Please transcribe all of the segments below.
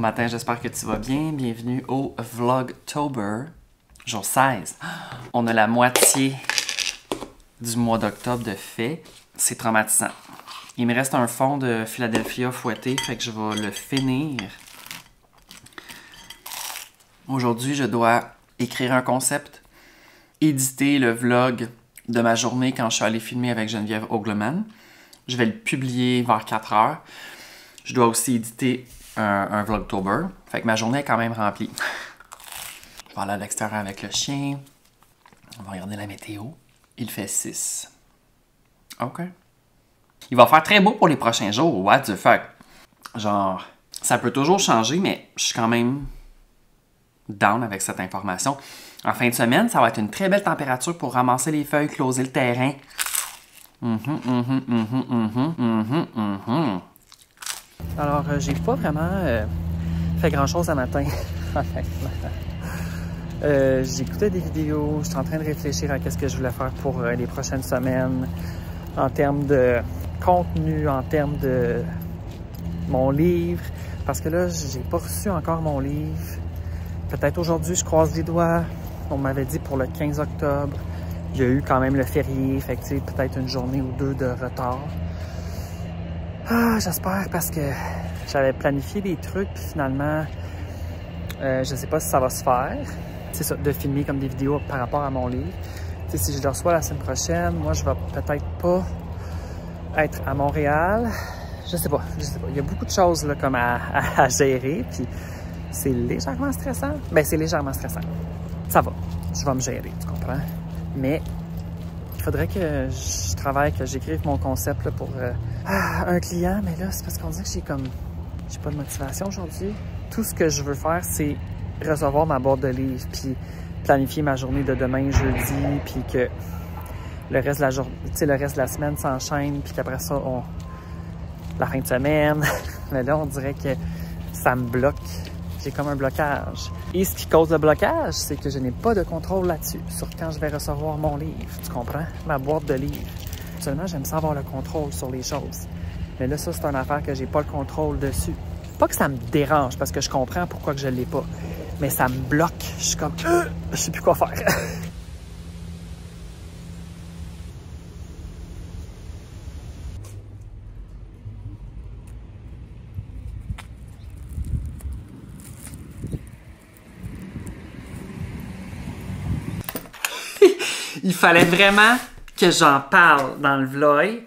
matin, j'espère que tu vas bien. Bienvenue au Vlogtober, jour 16. On a la moitié du mois d'octobre de fait. C'est traumatisant. Il me reste un fond de Philadelphia fouetté, fait que je vais le finir. Aujourd'hui, je dois écrire un concept, éditer le vlog de ma journée quand je suis allé filmer avec Geneviève Ogleman. Je vais le publier vers 4 heures. Je dois aussi éditer un Vlogtober. Fait que ma journée est quand même remplie. Je vais aller à l'extérieur avec le chien. On va regarder la météo. Il fait 6. OK. Il va faire très beau pour les prochains jours. What the fuck? Genre, ça peut toujours changer, mais je suis quand même down avec cette information. En fin de semaine, ça va être une très belle température pour ramasser les feuilles, closer le terrain. Alors, j'ai pas vraiment fait grand-chose ce matin. J'écoutais des vidéos, j'étais en train de réfléchir à ce que je voulais faire pour les prochaines semaines en termes de contenu, en termes de mon livre. Parce que là, j'ai pas reçu encore mon livre. Peut-être aujourd'hui, je croise les doigts. On m'avait dit pour le 15 octobre. Il y a eu quand même le férié, fait que peut-être une journée ou deux de retard. Ah, j'espère parce que j'avais planifié des trucs, puis finalement, je sais pas si ça va se faire. C'est ça, de filmer comme des vidéos par rapport à mon livre. T'sais, si je le reçois la semaine prochaine, moi, je vais peut-être pas être à Montréal. Je sais pas. Il y a beaucoup de choses là, comme à gérer, puis c'est légèrement stressant. Ben, c'est légèrement stressant. Ça va. Je vais me gérer, tu comprends? Mais il faudrait que je travaille, que j'écrive mon concept là, pour un client. Mais là, c'est parce qu'on dit que j'ai pas de motivation aujourd'hui. Tout ce que je veux faire, c'est recevoir ma boîte de livres, puis planifier ma journée de demain, jeudi, puis que le reste de la journée, le reste de la semaine s'enchaîne, puis qu'après ça, la fin de semaine. Mais là, on dirait que ça me bloque. J'ai comme un blocage. Et ce qui cause le blocage, c'est que je n'ai pas de contrôle là-dessus, sur quand je vais recevoir mon livre. Tu comprends? Ma boîte de livres. Seulement, j'aime ça avoir le contrôle sur les choses. Mais là, ça, c'est une affaire que j'ai pas le contrôle dessus. Pas que ça me dérange, parce que je comprends pourquoi que je l'ai pas. Mais ça me bloque. Je suis comme, je sais plus quoi faire. Il fallait vraiment que j'en parle dans le vlog.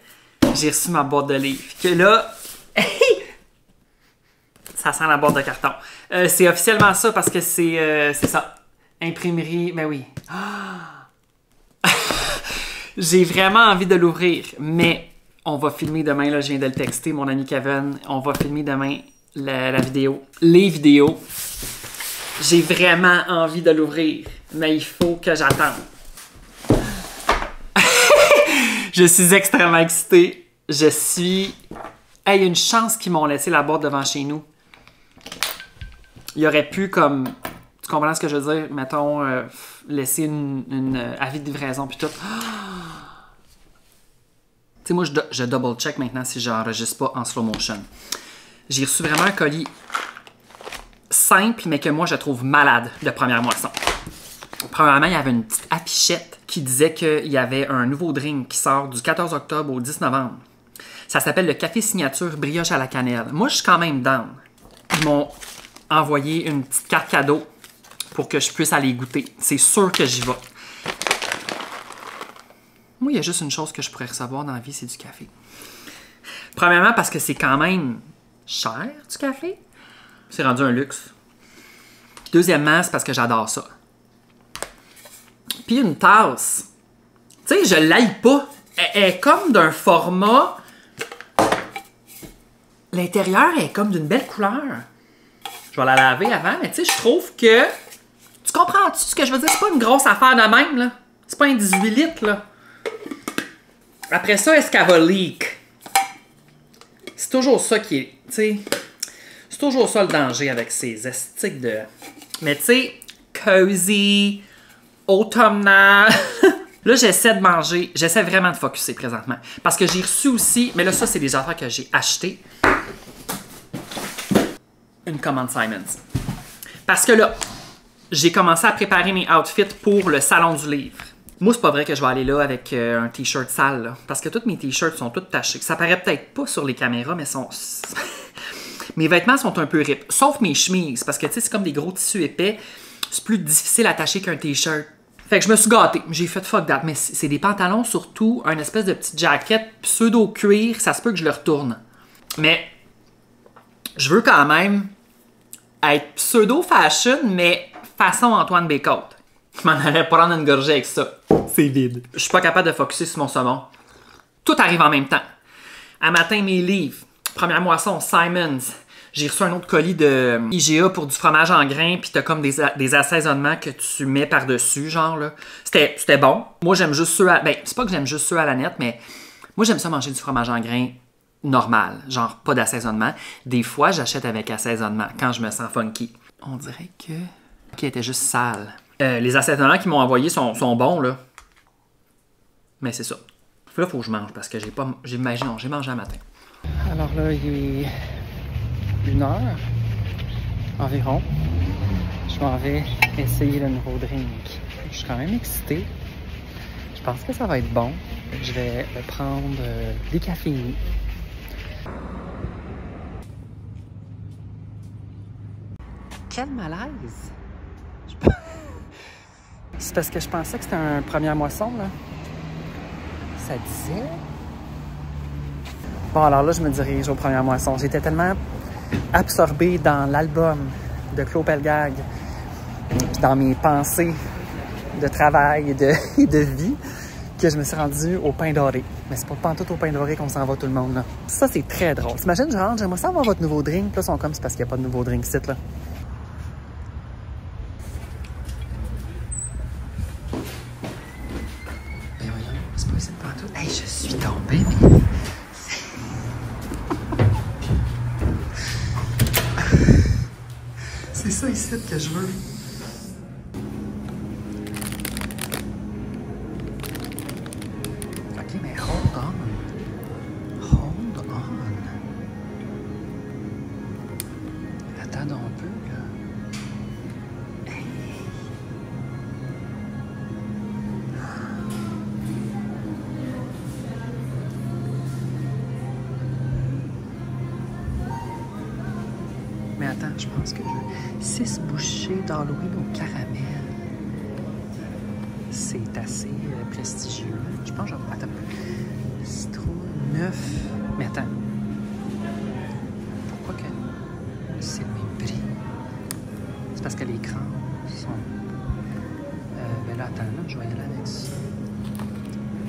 J'ai reçu ma boîte de livres. Que là, ça sent la boîte de carton. C'est officiellement ça parce que c'est ça. Imprimerie, mais oui. J'ai vraiment envie de l'ouvrir, mais on va filmer demain. Là, je viens de le texter, mon ami Kevin. On va filmer demain la vidéo. Les vidéos. J'ai vraiment envie de l'ouvrir, mais il faut que j'attende. Je suis extrêmement excitée. Je suis... Hey, il y a une chance qu'ils m'ont laissé la boîte devant chez nous. Il y aurait pu, comme... Tu comprends ce que je veux dire? Mettons, laisser une avis de livraison puis tout. Tu sais, moi, je double-check maintenant si j'enregistre pas en slow motion. J'ai reçu vraiment un colis simple, mais que moi, je trouve malade de première moisson. Premièrement, il y avait une petite affichette qui disait qu'il y avait un nouveau drink qui sort du 14 octobre au 10 novembre. Ça s'appelle le café signature brioche à la cannelle. Moi, je suis quand même down. Ils m'ont envoyé une petite carte cadeau pour que je puisse aller goûter. C'est sûr que j'y vais. Moi, il y a juste une chose que je pourrais recevoir dans la vie, c'est du café. Premièrement, parce que c'est quand même cher, du café. C'est rendu un luxe. Deuxièmement, c'est parce que j'adore ça. Puis une tasse. Tu sais, je l'aille pas. Elle est comme d'un format... L'intérieur est comme d'une belle couleur. Je vais la laver avant, mais tu sais, je trouve que... Tu comprends-tu ce que je veux dire? C'est pas une grosse affaire de même, là. C'est pas un 18 litres, là. Après ça, est-ce qu'elle va leak? C'est toujours ça qui est... Tu sais... C'est toujours ça le danger avec ces estiques de... Mais tu sais, cozy... automnal. Là, j'essaie de manger. J'essaie vraiment de focusser présentement. Parce que j'ai reçu aussi... Mais là, ça, c'est des affaires que j'ai achetées. une commande Simons. Parce que là, j'ai commencé à préparer mes outfits pour le salon du livre. Moi, c'est pas vrai que je vais aller là avec un t-shirt sale, là, parce que tous mes t-shirts sont tous tachés. Ça paraît peut-être pas sur les caméras, mais mes vêtements sont un peu rip. Sauf mes chemises, parce que tu sais, c'est comme des gros tissus épais. C'est plus difficile à attacher qu'un t-shirt. Fait que je me suis gâté. J'ai fait fuck that. Mais c'est des pantalons surtout, un espèce de petite jaquette pseudo-cuir. Ça se peut que je le retourne. Mais je veux quand même être pseudo-fashion, mais façon Antoine Bécotte. Je m'en allais prendre une gorgée avec ça. C'est vide. Je suis pas capable de focusser sur mon saumon. Tout arrive en même temps. À matin, mes livres. Première moisson, Simons. J'ai reçu un autre colis de IGA pour du fromage en grains, puis t'as comme des assaisonnements que tu mets par-dessus, genre, là. C'était bon. Moi, j'aime juste ceux à... Ben, c'est pas que j'aime juste ceux à la nette, mais moi, j'aime ça manger du fromage en grains normal, genre pas d'assaisonnement. Des fois, j'achète avec assaisonnement, quand je me sens funky. On dirait que... qui était juste sale. Les assaisonnements qu'ils m'ont envoyés sont bons, là. Mais c'est ça. Là, faut que je mange, parce que j'ai mangé un matin. Alors là, il est 1h environ. Je m'en vais essayer le nouveau drink. Je suis quand même excitée. Je pense que ça va être bon. Je vais prendre des cafés. Quel malaise! C'est parce que je pensais que c'était un première moisson, là. Ça disait... Bon, alors là, je me dirige aux premières moissons. J'étais tellement absorbée dans l'album de Claude Pelgag, dans mes pensées de travail et de vie, que je me suis rendue au pain doré. Mais c'est pas pantoute au pain doré qu'on s'en va tout le monde, là. Ça, c'est très drôle. T'imagines, je rentre, j'aimerais savoir votre nouveau drink. Là, ils sont comme, c'est parce qu'il n'y a pas de nouveau drink ici, là. Ben voyons, c'est pas ici de pantoute. Hey, je suis tombée, mais... C'est ça ici que je veux. Ok, mais hold on. Hold on. Attends un peu, là. Hey. Mais attends, je pense que je veux 6 bouchées d'Halloween au caramel. C'est assez prestigieux. Je pense que je vais... Attends. Citron 9. Mais attends. Pourquoi que c'est le même prix? C'est parce que les crans sont... ben là, attends, là, je vais y aller avec ça.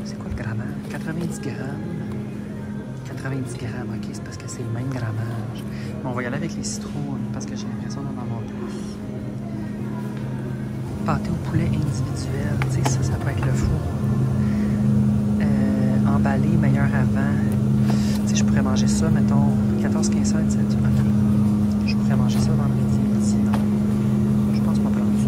C'est quoi le grammage? 90 grammes. 90 grammes, ok, c'est parce que c'est le même grammage. Bon, on va y aller avec les citrons, parce que j'ai l'impression d'en avoir plus. Pâté au poulet individuel, tu sais, ça peut être le four. Emballé, meilleur avant. Tu sais, je pourrais manger ça, mettons, 14-15 cents, tu sais, ok. Je pourrais manger ça vendredi, midi, non. Je pense qu'on va prendre ça.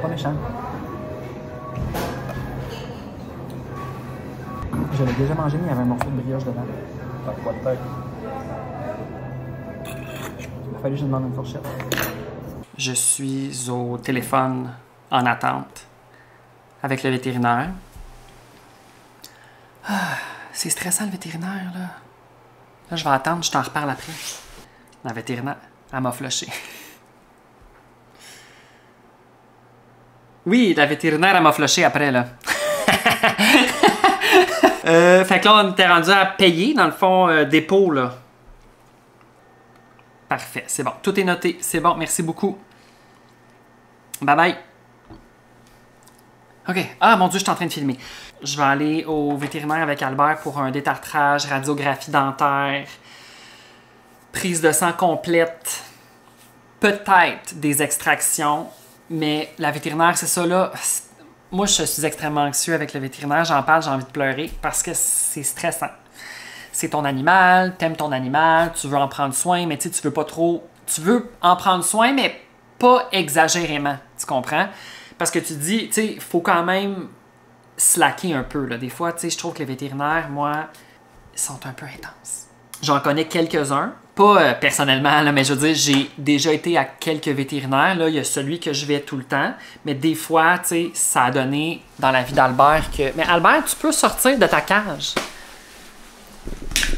Pas méchant. Je l'ai déjà mangé, mais il y avait un morceau de brioche dedans. Pas de quoi de tête. Il a fallu que je demande une fourchette. Je suis au téléphone en attente avec le vétérinaire. Ah, c'est stressant le vétérinaire, là. Là, je vais attendre, je t'en reparle après. La vétérinaire, elle m'a flushé. Oui, la vétérinaire, elle m'a flushé après, là. Fait que là, on était rendu à payer, dans le fond, dépôt, là. Parfait, c'est bon. Tout est noté. C'est bon, merci beaucoup. Bye bye. OK. Ah, mon Dieu, je suis en train de filmer. Je vais aller au vétérinaire avec Albert pour un détartrage, radiographie dentaire. prise de sang complète, peut-être des extractions, mais la vétérinaire, c'est ça là. Moi, je suis extrêmement anxieux avec le vétérinaire. J'en parle, j'ai envie de pleurer parce que c'est stressant. C'est ton animal, t'aimes ton animal, tu veux en prendre soin, mais tu veux pas trop... Tu veux en prendre soin, mais pas exagérément, tu comprends? Parce que tu te dis, tu sais, il faut quand même slacker un peu, là. Des fois, tu sais, je trouve que les vétérinaires, moi, ils sont un peu intenses. J'en connais quelques-uns, pas personnellement, là, mais je veux dire, j'ai déjà été à quelques vétérinaires. Là, il y a celui que je vais tout le temps, mais des fois, tu sais, ça a donné dans la vie d'Albert que... Mais Albert, tu peux sortir de ta cage.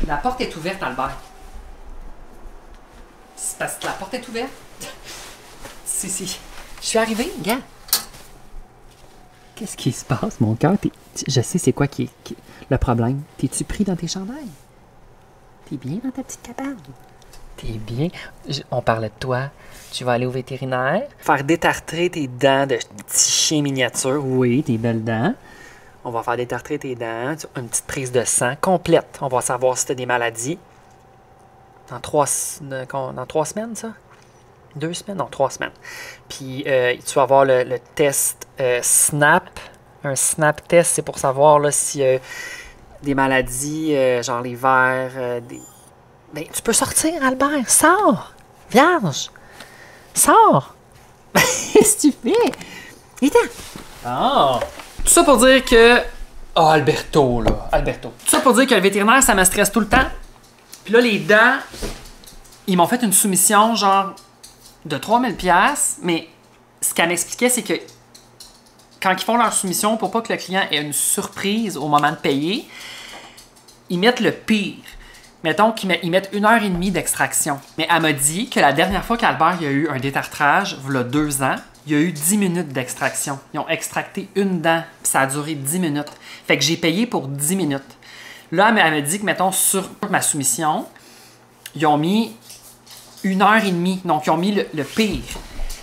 La porte est ouverte, Albert. C'est parce que la porte est ouverte. Si. Je suis arrivé, gars. Qu'est-ce qui se passe, mon cœur? Je sais c'est quoi qui est le problème. T'es-tu pris dans tes chandails? T'es bien dans ta petite cabane? T'es bien? On parlait de toi. Tu vas aller au vétérinaire. Faire détartrer tes dents de petit chien miniature. Oui, tes belles dents. On va faire détartrer tes dents. Une petite prise de sang complète. On va savoir si t'as des maladies. Dans 3 semaines, ça? 2 semaines? Non, 3 semaines. Puis, tu vas avoir le test SNAP. Un SNAP test, c'est pour savoir là, si des maladies, genre les vers, Ben, tu peux sortir, Albert. Sors! Vierge! Sors! Qu'est-ce que tu fais? Viens-t'en! Oh! Tout ça pour dire que... Oh, Alberto, là. Alberto. Tout ça pour dire que le vétérinaire, ça me stresse tout le temps. Puis là, les dents, ils m'ont fait une soumission, genre, de 3000$. Mais ce qu'elle m'expliquait, c'est que quand ils font leur soumission, pour pas que le client ait une surprise au moment de payer, ils mettent le pire. Mettons qu'ils mettent 1h30 d'extraction. Mais elle m'a dit que la dernière fois qu'Albert a eu un détartrage, il y a 2 ans, il y a eu 10 minutes d'extraction. Ils ont extracté une dent, puis ça a duré 10 minutes. Fait que j'ai payé pour 10 minutes. Là, elle m'a dit que, mettons, sur ma soumission, ils ont mis 1h30. Donc, ils ont mis le pire.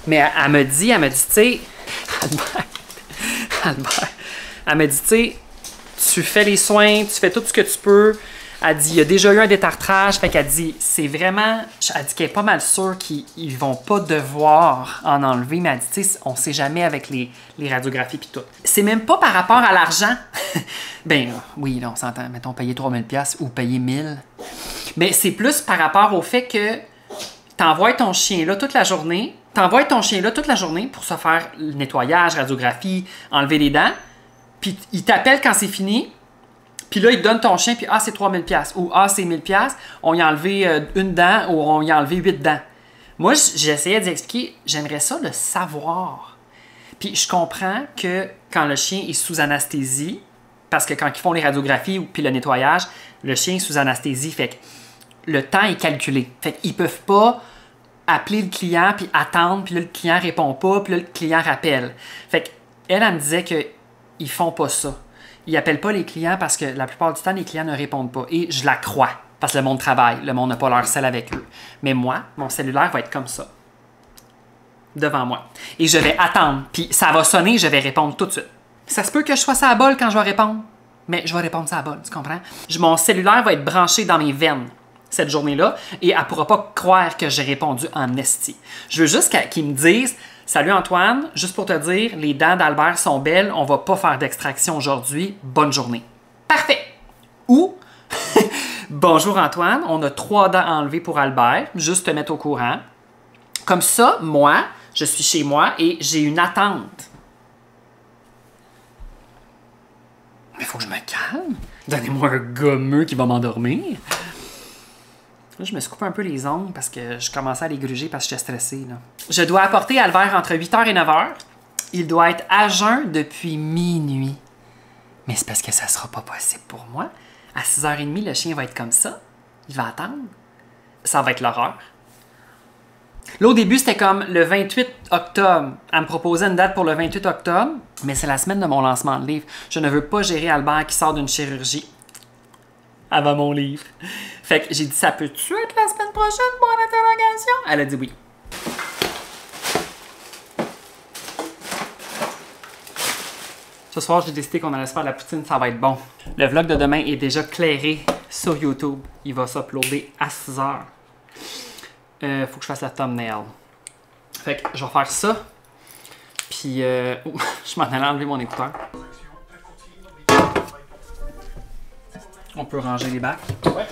Mais elle m'a dit, tu sais, Albert, elle m'a dit, tu sais, tu fais les soins, tu fais tout ce que tu peux. Elle dit, il y a déjà eu un détartrage. Fait qu'elle dit, c'est vraiment... Elle dit qu'elle est pas mal sûre qu'ils vont pas devoir en enlever. Mais elle dit, tu sais, on sait jamais avec les radiographies pis tout. C'est même pas par rapport à l'argent. Ben oui, là, on s'entend. Mettons, payer 3000$ ou payer 1000$. Mais c'est plus par rapport au fait que t'envoies ton chien là toute la journée. T'envoies ton chien là toute la journée pour se faire le nettoyage, radiographie, enlever les dents. Puis il t'appelle quand c'est fini. Puis là, il te donne ton chien, puis c'est 3000$. Ou c'est 1000$, on y a enlevé une dent ou on y a enlevé 8 dents. Moi, j'essayais d'expliquer, j'aimerais ça le savoir. Puis je comprends que quand le chien est sous anesthésie, parce que quand ils font les radiographies ou puis le nettoyage, le chien est sous anesthésie, fait que le temps est calculé. Fait qu'ils peuvent pas appeler le client, puis attendre, puis là, le client répond pas, puis là, le client rappelle. Fait qu'elle, elle me disait qu'ils font pas ça. Ils n'appellent pas les clients parce que la plupart du temps, les clients ne répondent pas. Et je la crois, parce que le monde travaille, le monde n'a pas leur sel avec eux. Mais moi, mon cellulaire va être comme ça, devant moi. Et je vais attendre, puis ça va sonner, je vais répondre tout de suite. Ça se peut que je sois à la bolle quand je vais répondre, mais je vais répondre à la bolle, tu comprends? Mon cellulaire va être branché dans mes veines cette journée-là, et elle ne pourra pas croire que j'ai répondu en esti. Je veux juste qu'ils me disent... Salut Antoine, juste pour te dire, les dents d'Albert sont belles, on va pas faire d'extraction aujourd'hui, bonne journée. Parfait! Ou, bonjour Antoine, on a 3 dents enlevées pour Albert, juste te mettre au courant. Comme ça, moi, je suis chez moi et j'ai une attente. Mais il faut que je me calme. Donnez-moi un gommeux qui va m'endormir. Là, je me suis coupé un peu les ongles parce que je commençais à les gruger parce que j'étais stressée. Là. Je dois apporter Albert entre 8h et 9h. Il doit être à jeun depuis minuit. Mais c'est parce que ça sera pas possible pour moi. À 6h30, le chien va être comme ça. Il va attendre. Ça va être l'horreur. Là, au début, c'était comme le 28 octobre. Elle me proposait une date pour le 28 octobre, mais c'est la semaine de mon lancement de livre. Je ne veux pas gérer Albert qui sort d'une chirurgie avant mon livre. Fait que j'ai dit, ça peut-tu être la semaine prochaine pour l'interrogation? Elle a dit oui. Ce soir, j'ai décidé qu'on allait se faire de la poutine, ça va être bon. Le vlog de demain est déjà clairé sur YouTube. Il va s'uploader à 6h. faut que je fasse la thumbnail. Fait que je vais faire ça. Puis, je m'en allais enlever mon écouteur. On peut ranger les bacs. Ouais.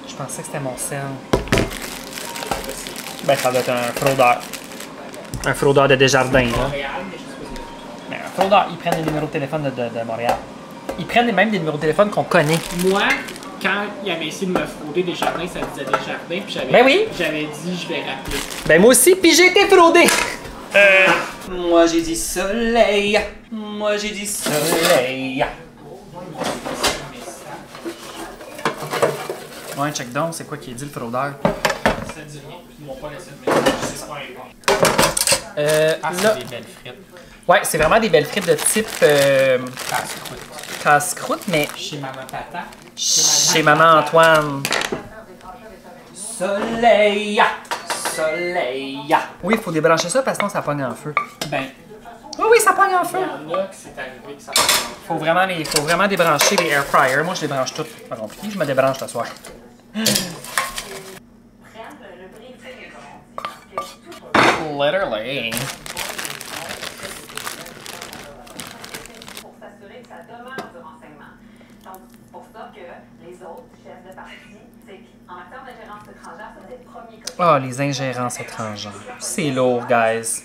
Je pensais que c'était mon sel. Ben, ça doit être un fraudeur. Un fraudeur de Desjardins, là. Mais un fraudeur, ils prennent les numéros de téléphone de Montréal. Ils prennent même des numéros de téléphone qu'on connaît. Moi, quand il avait essayé de me frauder Desjardins, ça disait Desjardins, puis ben oui. J'avais dit je vais rappeler. Ben moi aussi, puis j'ai été fraudé. Moi j'ai dit soleil. Moi j'ai dit soleil. Ouais, check donc, c'est quoi qui est dit le fraudeur? Ça dit rien, ils m'ont pas laissé de message, c'est pas répondre. C'est des belles frites. Ouais, c'est vraiment des belles frites de type Casse-croûte. Casse-croûte, mais Chez Maman Pata. Chez Maman Antoine. Soleil! Soleil! Oui, il faut débrancher ça parce que sinon ça pogne en feu. Ben, oui, ça pogne en feu. il y en a que c'est arrivé que ça pogne en feu. Faut vraiment débrancher les air fryers. Moi, je les branche toutes. C'est pas compliqué, je me débranche ce soir. Literally. Ah, les ingérences étrangères. C'est lourd, guys.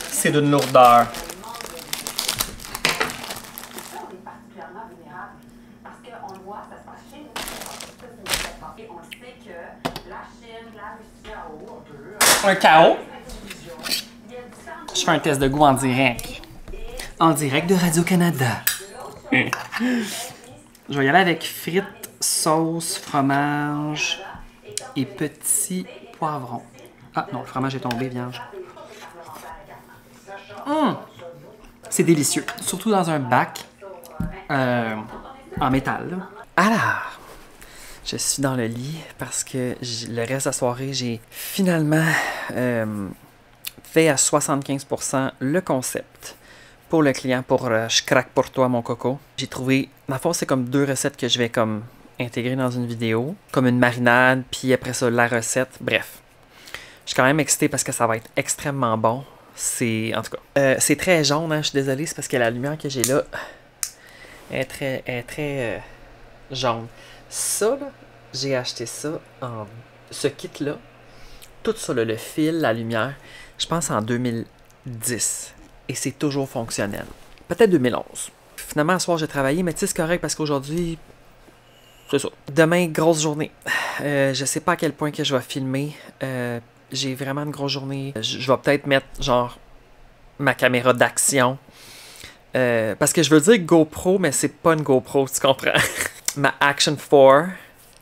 C'est d'une lourdeur. Un chaos. Je fais un test de goût en direct. En direct de Radio-Canada. Je vais y aller avec frites, sauce, fromage et petits poivrons. Ah non, le fromage est tombé, vierge. C'est délicieux. Surtout dans un bac en métal. Là. Alors, je suis dans le lit parce que le reste de la soirée, j'ai finalement fait à 75% le concept pour le client, pour Je craque pour toi, mon coco. J'ai trouvé, dans le fond, c'est comme 2 recettes que je vais comme intégrer dans une vidéo, comme une marinade, puis après ça, la recette. Bref, je suis quand même excitée parce que ça va être extrêmement bon. C'est, en tout cas, c'est très jaune, hein, je suis désolée, c'est parce que la lumière que j'ai là est très jaune. Ça, là, j'ai acheté ça en... Ce kit-là, tout ça, là, le fil, la lumière, je pense en 2010. Et c'est toujours fonctionnel. Peut-être 2011. Finalement, ce soir, j'ai travaillé, mais tu sais, c'est correct parce qu'aujourd'hui, c'est ça. Demain, grosse journée. Je sais pas à quel point que je vais filmer. J'ai vraiment une grosse journée. Je vais peut-être mettre, genre, ma caméra d'action. Parce que je veux dire GoPro, mais c'est pas une GoPro, tu comprends? Ma Action 4.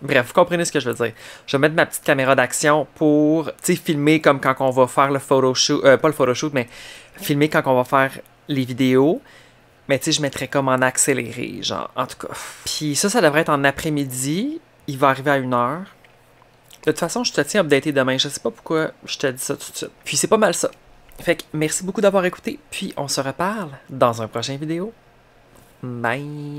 Bref, vous comprenez ce que je veux dire. Je vais mettre ma petite caméra d'action pour, tu sais, filmer comme quand on va faire le photoshoot. Pas le photoshoot, mais filmer quand on va faire les vidéos. Mais tu sais, je mettrais comme en accéléré, genre, en tout cas. Puis ça devrait être en après-midi. Il va arriver à 1h. De toute façon, je te tiens updaté demain. Je sais pas pourquoi je te dis ça tout de suite. Puis c'est pas mal ça. Fait que merci beaucoup d'avoir écouté. Puis on se reparle dans un prochain vidéo. Bye!